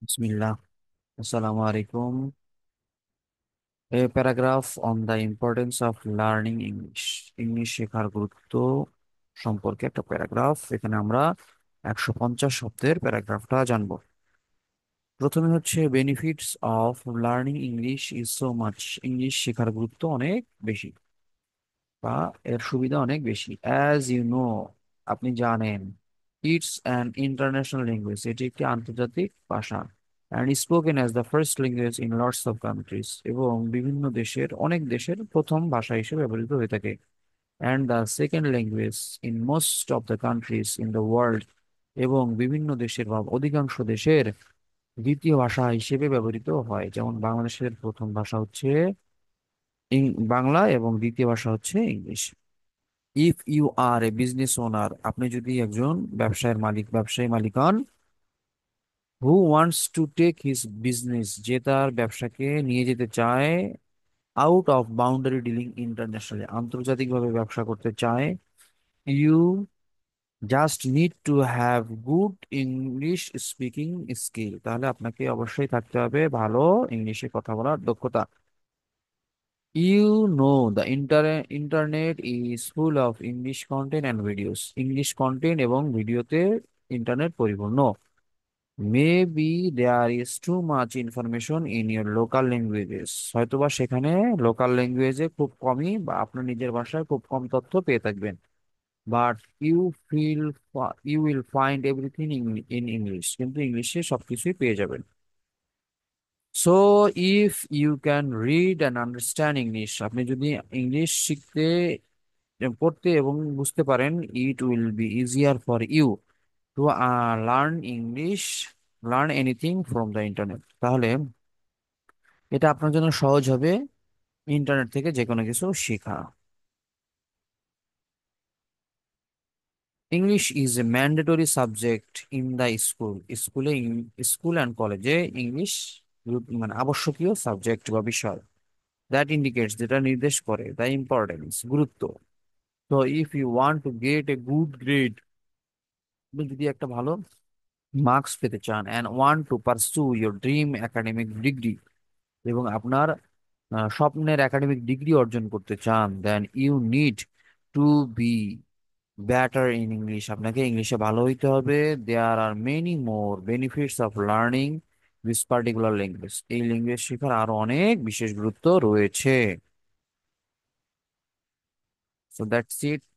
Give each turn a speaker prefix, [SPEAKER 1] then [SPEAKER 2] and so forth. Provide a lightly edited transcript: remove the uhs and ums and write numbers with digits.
[SPEAKER 1] Bismillah. Assalamu alaikum. A paragraph on the importance of learning English. English শেখার গুরুত্ব সম্পর্কে একটা প্যারাগ্রাফ। এখানে আমরা 150 শব্দের প্যারাগ্রাফটা জানবো। প্রথমে হচ্ছে benefits of learning English is so much. English শেখার গুরুত্ব অনেক বেশি বা এর সুবিধা অনেক বেশি। অ্যাজ ইউ নো, আপনি জানেন, ইটস অ্যান ইন্টারন্যাশনাল ল্যাঙ্গুয়েজ, এটি একটি আন্তর্জাতিক ভাষা। And spoken as the first language in lots of countries, এবং বিভিন্ন দেশের, অনেক দেশের প্রথম ভাষা হিসেবে ব্যবহৃত হয়ে থাকে। And the second language in most of the countries in the world, এবং বিভিন্ন দেশের বা অধিকাংশ দেশের দ্বিতীয় ভাষা হিসেবে ব্যবহৃত হয়। যেমন বাংলাদেশের প্রথম ভাষা হচ্ছে বাংলা এবং দ্বিতীয় ভাষা হচ্ছে English. If you are a business owner, আপনি যদি একজন ব্যবসায়ী মালিক হন, who wants to take his business, যে তার ব্যবসাকে নিয়ে যেতে চায়, out of boundary dealing internationally, আন্তর্জাতিকভাবে ব্যবসা করতে চায়, you just need to have good English speaking skill, তাহলে আপনাকে অবশ্যই থাকতে হবে ভালো ইংলিশে কথা বলার দক্ষতা। You know the internet is full of English content and videos, English content এবং ভিডিওতে ইন্টারনেট পরিপূর্ণ। May be there is too much information in your local languages, হয়তোবা সেখানে লোকাল ল্যাঙ্গুয়েজে খুব কমই বা আপনার নিজের ভাষায় খুব কম তথ্য পেয়ে থাকবেন। But you feel you will find everything in English, কিন্তু ইংলিশে সবকিছুই পেয়ে যাবেন। So if you can read and understand English, আপনি যদি ইংলিশ শিখতে, পড়তে এবং বুঝতে পারেন, it will be easier for you to learn English, learn anything from the internet, তাহলে এটা আপনার জন্য সহজ হবে ইন্টারনেট থেকে যে কোনো কিছু শেখা। English is a mandatory subject in the school, school and কলেজে ইংলিশ মানে আবশ্যকীয় সাবজেক্ট বা বিষয়। দ্যাট ইন্ডিকেটস, যেটা নির্দেশ করে, দ্য ইম্পর্টেন্স, গুরুত্ব। তো if you want to get a good grade, আপনি যদি একটা ভালো মার্কস পেতে চান, and want to pursue your dream academic degree, এবং আপনার স্বপ্নের একাডেমিক ডিগ্রি অর্জন করতে চান, then you need to be better in English, আপনাকে ইংলিশে ভালো হইতে হবে। There are many more benefits of learning this particular language, এই ল্যাঙ্গুয়েজ শেখার আরো অনেক বিশেষ গুরুত্ব রয়েছে। So that's it.